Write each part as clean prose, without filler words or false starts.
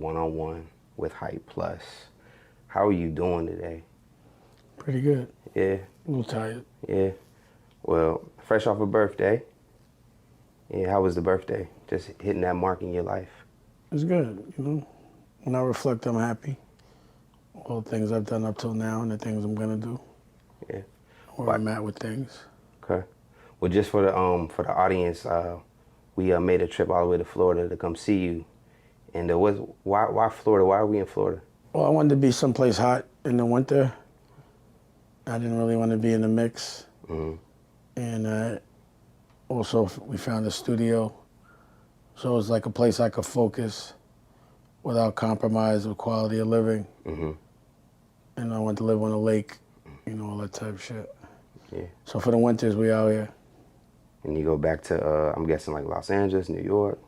one-on-one with Hype Plus. How are you doing today? Pretty good. Yeah, A little tired. yeah. Well, fresh off a birthday. Yeah, how was the birthday? Just hitting that mark in your life. It's good, you know. When I reflect, I'm happy. All the things I've done up till now and the things I'm gonna do, Yeah. where What? I'm at with things. Okay. Well, just for the audience, we made a trip all the way to Florida to come see you. And why Florida? Why are we in Florida? Well, I wanted to be someplace hot in the winter. I didn't really want to be in the mix. Hmm. And also, we found a studio. So it was like a place I could focus without compromise of quality of living. Hmm. And I wanted to live on a lake, you know, all that type of shit. Yeah. So for the winters, we out here. And you go back to I'm guessing like Los Angeles, New York,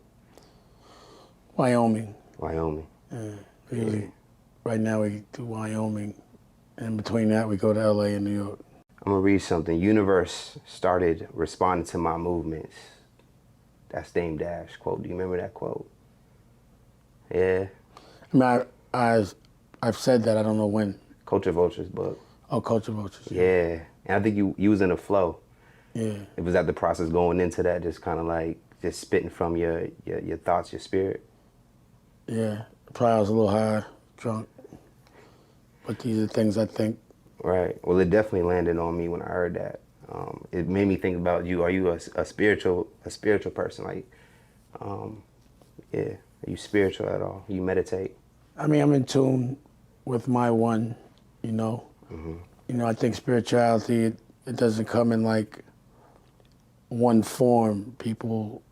Wyoming. Wyoming. Usually, right now we do Wyoming. And between that, we go to LA and New York. I'm gonna read something. Universe started responding to my movements. That's Dame Dash quote. Do you remember that quote? Yeah. I mean, I've said that, I don't know when. Culture Vultures book. Oh, Culture Vultures. Yeah. And I think you was in a flow. Yeah. It was at the process going into that, just kind of like just spitting from your thoughts, your spirit. Yeah. Probably I was a little high, drunk. But these are things I think. Right. Well, it definitely landed on me when I heard that. It made me think about you. Are you a spiritual person? Like, yeah. Are you spiritual at all? You meditate? I mean, I'm in tune with my one, you know. Mm-hmm. You know, I think spirituality, it doesn't come in like one form. People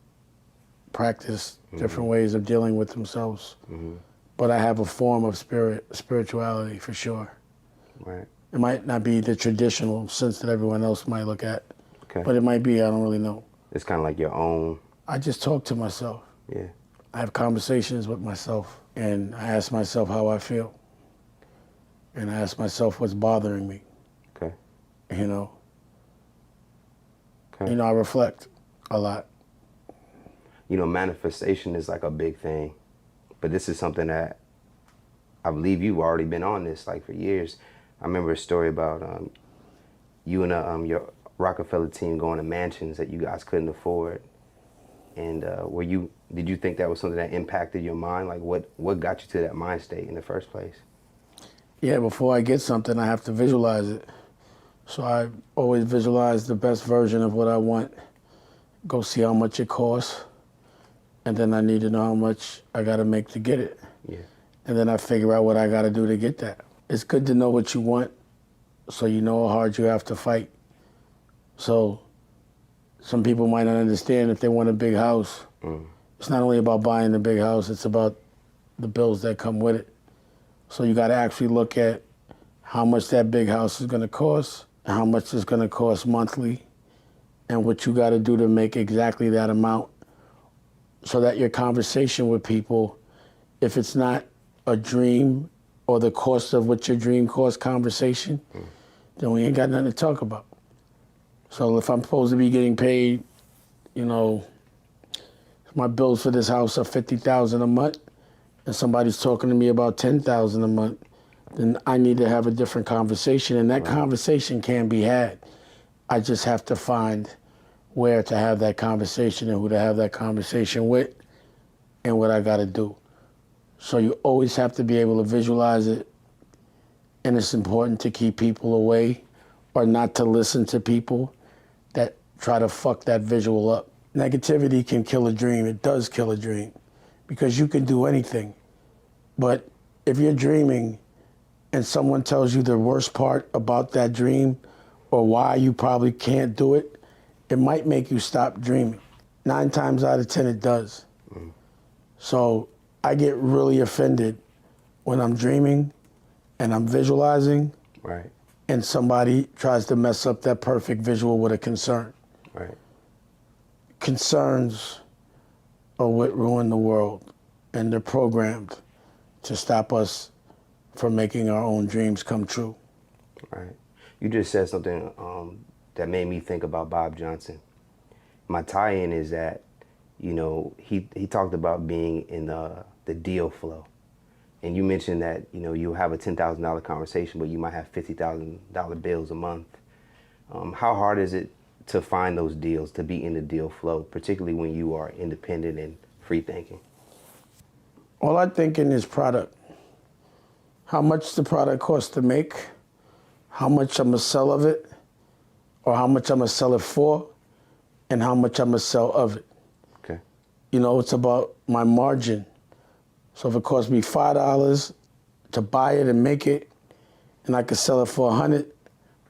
practice different ways of dealing with themselves. Mm-hmm. But I have a form of spirituality for sure. Right. It might not be the traditional sense that everyone else might look at, Okay. but it might be, I don't really know. It's kind of like your own. I just talk to myself. Yeah. I have conversations with myself, and I ask myself how I feel. And I ask myself what's bothering me, Okay. you know. Okay. You know, I reflect a lot. You know, manifestation is like a big thing, but this is something that I believe you've already been on this like for years. I remember a story about you and your Rockefeller team going to mansions that you guys couldn't afford. And did you think that was something that impacted your mind? Like what got you to that mind state in the first place? Yeah, before I get something, I have to visualize it. So I always visualize the best version of what I want, go see how much it costs, and then I need to know how much I gotta make to get it. Yeah. And then I figure out what I gotta do to get that. It's good to know what you want so you know how hard you have to fight. So some people might not understand if they want a big house. It's not only about buying the big house, it's about the bills that come with it. So you gotta actually look at how much that big house is gonna cost, and how much it's gonna cost monthly, and what you gotta do to make exactly that amount so that your conversation with people, if it's not a dream or the cost of what your dream costs conversation, then we ain't got nothing to talk about. So if I'm supposed to be getting paid, you know, my bills for this house are $50,000 a month, and somebody's talking to me about $10,000 a month, then I need to have a different conversation, and that conversation can be had. I just have to find where to have that conversation and who to have that conversation with and what I gotta do. So you always have to be able to visualize it, and it's important to keep people away or not to listen to people that try to fuck that visual up. Negativity can kill a dream. It does kill a dream because you can do anything. But if you're dreaming and someone tells you the worst part about that dream or why you probably can't do it, it might make you stop dreaming. 9 times out of 10, it does. So I get really offended when I'm dreaming and I'm visualizing, Right. and somebody tries to mess up that perfect visual with a concern. Right. Concerns are what ruin the world, and they're programmed to stop us from making our own dreams come true. Right. You just said something that made me think about Bob Johnson. My tie-in is that, you know, he talked about being in the deal flow. And you mentioned that, you know, you have a $10,000 conversation, but you might have $50,000 bills a month. How hard is it to find those deals, to be in the deal flow, particularly when you are independent and free thinking? All I thinking is product. How much the product costs to make, how much I'm gonna sell of it, or how much I'm gonna sell it for, and how much I'm gonna sell of it. Okay. You know, it's about my margin. So if it costs me $5 to buy it and make it, and I could sell it for 100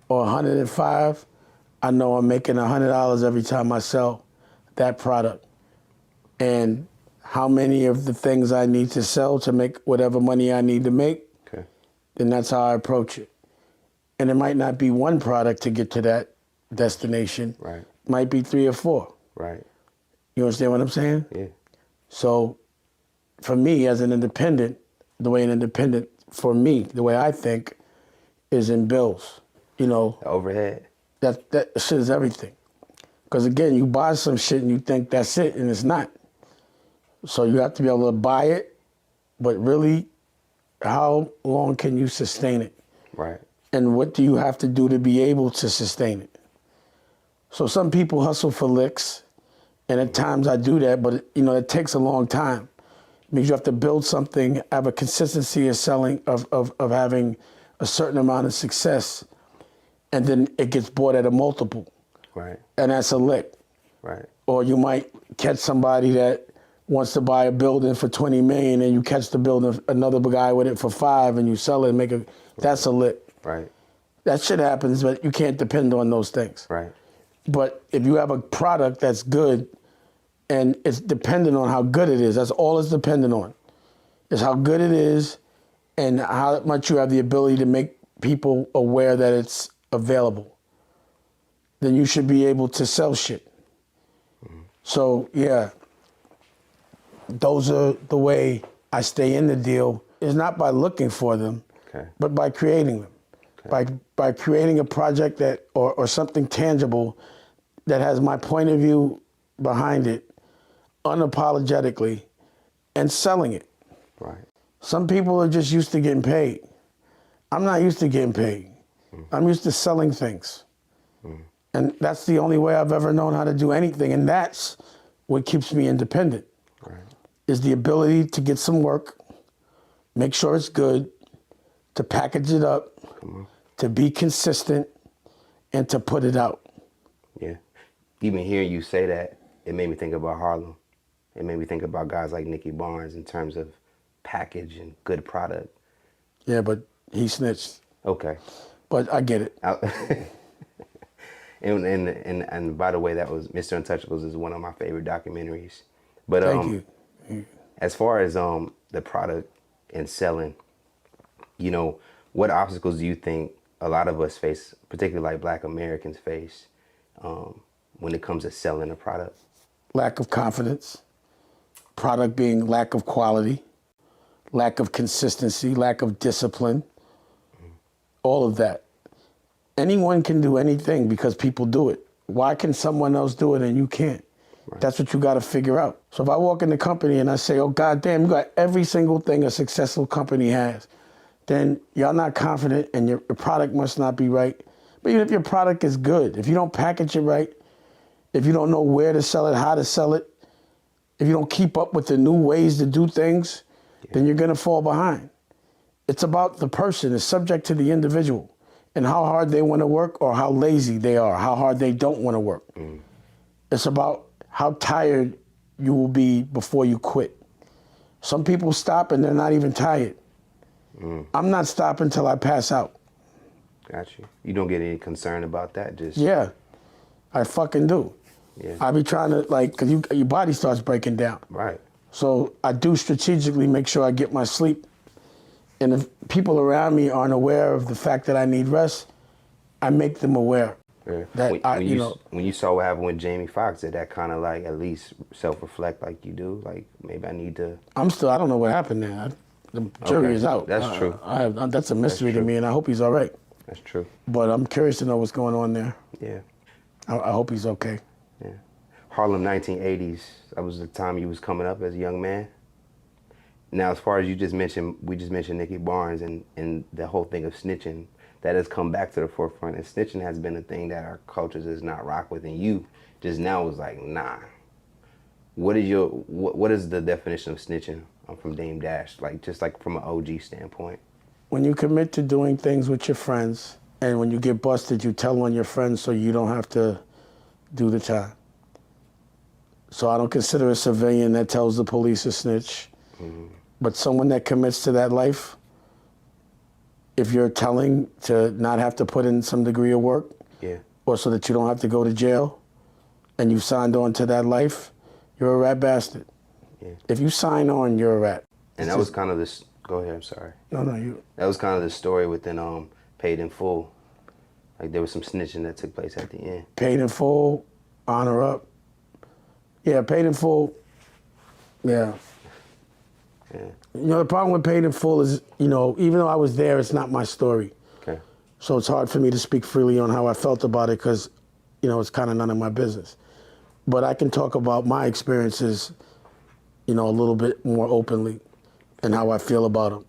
or 105, I know I'm making $100 every time I sell that product. And how many of the things I need to sell to make whatever money I need to make, Okay. then that's how I approach it. And it might not be one product to get to that destination. Right. It might be 3 or 4. Right. You understand what I'm saying? Yeah. So for me as an independent, the way the way I think is in bills. You know, The overhead. that shit is everything. Because again, you buy some shit and you think that's it, and it's not. So you have to be able to buy it, but really, how long can you sustain it? Right. And what do you have to do to be able to sustain it? So some people hustle for licks, and at times I do that, but you know, it takes a long time. It means you have to build something, have a consistency of selling, of having a certain amount of success, and then it gets bought at a multiple, Right. and that's a lick. Right. Or you might catch somebody that wants to buy a building for 20 million, and you catch the building, another guy with it for 5, and you sell it and make that's a lick. Right. That shit happens, but you can't depend on those things. Right. But if you have a product that's good, and it's dependent on how good it is, that's all it's dependent on, is how good it is and how much you have the ability to make people aware that it's available. Then you should be able to sell shit. So, yeah, those are the way I stay in the deal, is not by looking for them, Okay. but by creating them. Okay. By creating a project that or something tangible that has my point of view behind it unapologetically and selling it. Right. Some people are just used to getting paid. I'm not used to getting paid. I'm used to selling things. And that's the only way I've ever known how to do anything. And that's what keeps me independent, Right. is the ability to get some work, make sure it's good, to package it up, to be consistent, and to put it out. Yeah. Even hearing you say that, it made me think about Harlem. It made me think about guys like Nicky Barnes in terms of package and good product. Yeah, but he snitched. Okay. But I get it. And by the way, that was Mr. Untouchables is one of my favorite documentaries. But Thank you. as far as the product and selling, you know, what obstacles do you think a lot of us face, particularly like Black Americans face, when it comes to selling a product? Lack of confidence, product being lack of quality, lack of consistency, lack of discipline, all of that. Anyone can do anything because people do it. Why can someone else do it and you can't? Right. That's what you got to figure out. So if I walk in the company and I say, oh, goddamn, you got every single thing a successful company has, then y'all not confident and your product must not be right. But even if your product is good, if you don't package it right, if you don't know where to sell it, how to sell it, if you don't keep up with the new ways to do things, then you're going to fall behind. It's about the person. It's subject to the individual and how hard they want to work or how lazy they are, how hard they don't want to work. It's about how tired you will be before you quit. Some people stop and they're not even tired. I'm not stopping till I pass out. Got you. You don't get any concern about that? Just Yeah, I fucking do. Yeah. I be trying to, like, because your body starts breaking down. Right. So I do strategically make sure I get my sleep. And if people around me aren't aware of the fact that I need rest, I make them aware. Yeah. That when you saw what happened with Jamie Foxx, did that kind of like at least self-reflect like you do? Like maybe I need to. I don't know what happened there. The jury is out. That's true. That's a mystery to me, and I hope he's all right. That's true. But I'm curious to know what's going on there. Yeah. I hope he's okay. Yeah. Harlem 1980s, that was the time you was coming up as a young man. Now, as far as you just mentioned, we just mentioned Nikki Barnes and the whole thing of snitching. That has come back to the forefront, and snitching has been a thing that our culture does not rock with. And you just now was like, nah. What is the definition of snitching from Dame Dash? Like just like from an OG standpoint. When you commit to doing things with your friends, and when you get busted, you tell on your friends so you don't have to do the time. So I don't consider a civilian that tells the police a snitch. Mm-hmm. But someone that commits to that life, if you're telling to not have to put in some degree of work, yeah, or so that you don't have to go to jail, and you've signed on to that life, you're a rat bastard. Yeah. If you sign on, you're a rat. And that was kind of this. Go ahead. I'm sorry. No, you. That was kind of the story within Paid in Full. Like there was some snitching that took place at the end. Paid in Full, Honor Up. Yeah, Paid in Full. Yeah. Yeah. You know, the problem with Paid in Full is, you know, even though I was there, it's not my story. Okay. So it's hard for me to speak freely on how I felt about it because, you know, it's kind of none of my business. But I can talk about my experiences, you know, a little bit more openly and how I feel about them.